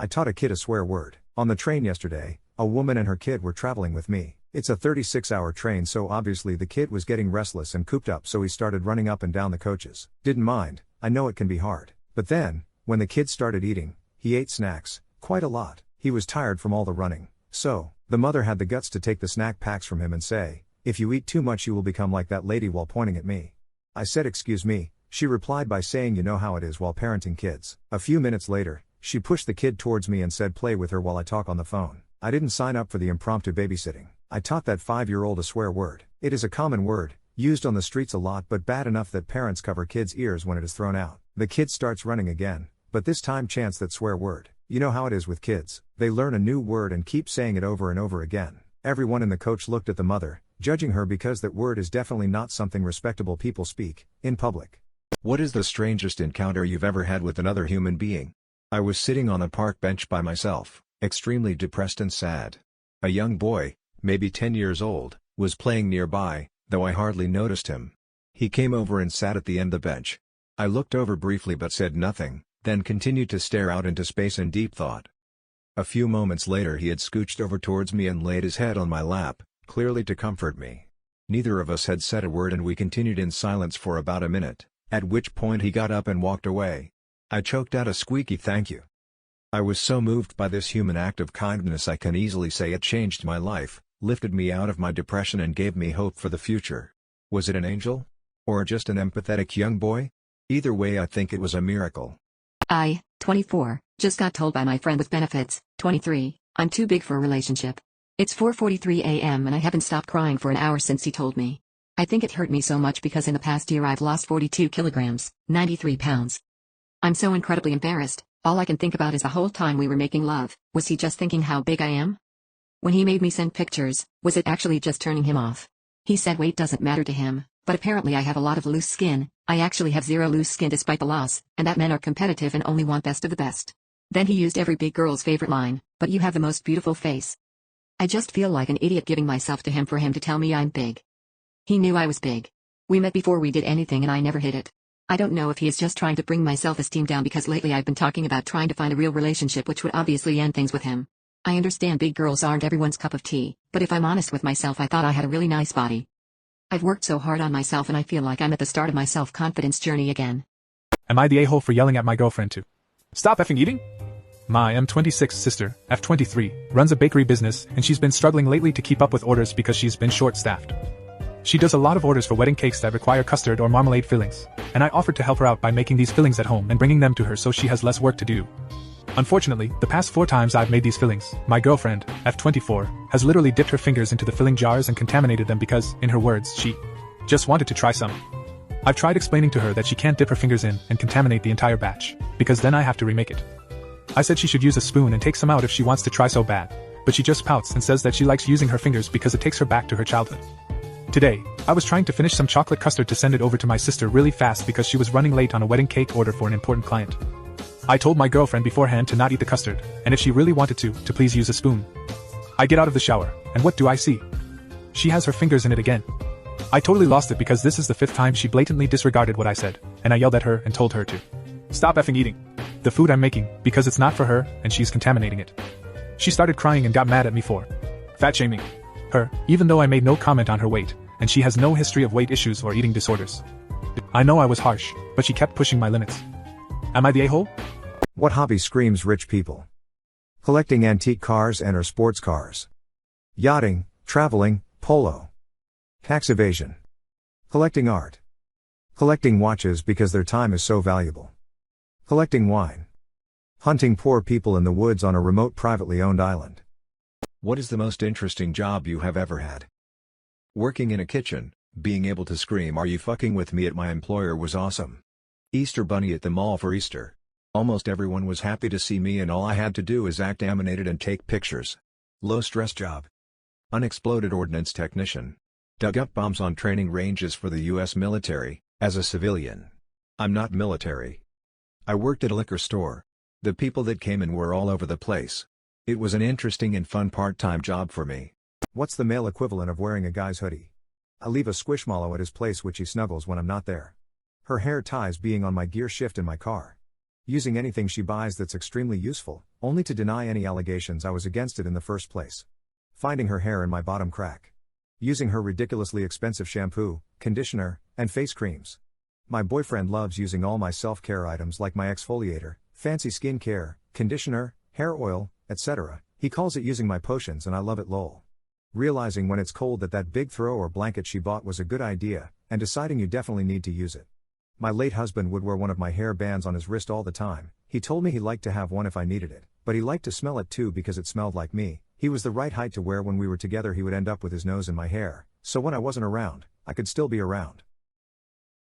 I taught a kid a swear word. On the train yesterday, a woman and her kid were traveling with me. It's a 36-hour train, so obviously the kid was getting restless and cooped up, so he started running up and down the coaches. Didn't mind, I know it can be hard. But then, when the kid started eating, he ate snacks, quite a lot. He was tired from all the running. So, the mother had the guts to take the snack packs from him and say, "If you eat too much you will become like that lady," while pointing at me. I said, "Excuse me." She replied by saying, "You know how it is while parenting kids." A few minutes later, she pushed the kid towards me and said, "Play with her while I talk on the phone." I didn't sign up for the impromptu babysitting. I taught that 5-year-old a swear word. It is a common word, used on the streets a lot, but bad enough that parents cover kids' ears when it is thrown out. The kid starts running again, but this time chants that swear word. You know how it is with kids. They learn a new word and keep saying it over and over again. Everyone in the coach looked at the mother, judging her because that word is definitely not something respectable people speak in public. What is the strangest encounter you've ever had with another human being? I was sitting on a park bench by myself, extremely depressed and sad. A young boy, maybe 10 years old, was playing nearby, though I hardly noticed him. He came over and sat at the end of the bench. I looked over briefly but said nothing, then continued to stare out into space in deep thought. A few moments later he had scooched over towards me and laid his head on my lap, clearly to comfort me. Neither of us had said a word and we continued in silence for about a minute, at which point he got up and walked away. I choked out a squeaky thank you. I was so moved by this human act of kindness I can easily say it changed my life, lifted me out of my depression and gave me hope for the future. Was it an angel? Or just an empathetic young boy? Either way I think it was a miracle. I, 24, just got told by my friend with benefits, 23, I'm too big for a relationship. It's 4:43 a.m. and I haven't stopped crying for an hour since he told me. I think it hurt me so much because in the past year I've lost 42 kilograms, 93 pounds. I'm so incredibly embarrassed. All I can think about is the whole time we were making love, was he just thinking how big I am? When he made me send pictures, was it actually just turning him off? He said weight doesn't matter to him, but apparently I have a lot of loose skin. I actually have zero loose skin despite the loss, and that men are competitive and only want best of the best. Then he used every big girl's favorite line, "But you have the most beautiful face." I just feel like an idiot giving myself to him for him to tell me I'm big. He knew I was big. We met before we did anything and I never hit it. I don't know if he is just trying to bring my self-esteem down because lately I've been talking about trying to find a real relationship which would obviously end things with him. I understand big girls aren't everyone's cup of tea, but if I'm honest with myself I thought I had a really nice body. I've worked so hard on myself and I feel like I'm at the start of my self-confidence journey again. Am I the a-hole for yelling at my girlfriend to stop effing eating? My M26 sister, F23, runs a bakery business and she's been struggling lately to keep up with orders because she's been short-staffed. She does a lot of orders for wedding cakes that require custard or marmalade fillings, and I offered to help her out by making these fillings at home and bringing them to her so she has less work to do. Unfortunately, the past 4 times I've made these fillings, my girlfriend, F24, has literally dipped her fingers into the filling jars and contaminated them because, in her words, she just wanted to try some. I've tried explaining to her that she can't dip her fingers in and contaminate the entire batch, because then I have to remake it. I said she should use a spoon and take some out if she wants to try so bad, but she just pouts and says that she likes using her fingers because it takes her back to her childhood. Today, I was trying to finish some chocolate custard to send it over to my sister really fast because she was running late on a wedding cake order for an important client. I told my girlfriend beforehand to not eat the custard, and if she really wanted to please use a spoon. I get out of the shower, and what do I see? She has her fingers in it again. I totally lost it because this is the 5th time she blatantly disregarded what I said, and I yelled at her and told her to stop effing eating the food I'm making because it's not for her and she's contaminating it. She started crying and got mad at me for fat shaming her, even though I made no comment on her weight, and she has no history of weight issues or eating disorders. I know I was harsh, but she kept pushing my limits. Am I the a-hole? What hobby screams rich people? Collecting antique cars and or sports cars. Yachting, traveling, polo. Tax evasion. Collecting art. Collecting watches because their time is so valuable. Collecting wine. Hunting poor people in the woods on a remote privately owned island. What is the most interesting job you have ever had? Working in a kitchen, being able to scream "Are you fucking with me" at my employer was awesome. Easter bunny at the mall for Easter. Almost everyone was happy to see me and all I had to do is act animated and take pictures. Low stress job. Unexploded ordnance technician. Dug up bombs on training ranges for the US military, as a civilian. I'm not military. I worked at a liquor store. The people that came in were all over the place. It was an interesting and fun part-time job for me. What's the male equivalent of wearing a guy's hoodie? I leave a squishmallow at his place which he snuggles when I'm not there. Her hair ties being on my gear shift in my car. Using anything she buys that's extremely useful, only to deny any allegations I was against it in the first place. Finding her hair in my bottom crack. Using her ridiculously expensive shampoo, conditioner, and face creams. My boyfriend loves using all my self-care items like my exfoliator, fancy skin care, conditioner, hair oil, etc. He calls it using my potions and I love it lol. Realizing when it's cold that big throw or blanket she bought was a good idea, and deciding you definitely need to use it. My late husband would wear one of my hair bands on his wrist all the time. He told me he liked to have one if I needed it, but he liked to smell it too because it smelled like me. He was the right height to wear when we were together. He would end up with his nose in my hair, so when I wasn't around, I could still be around.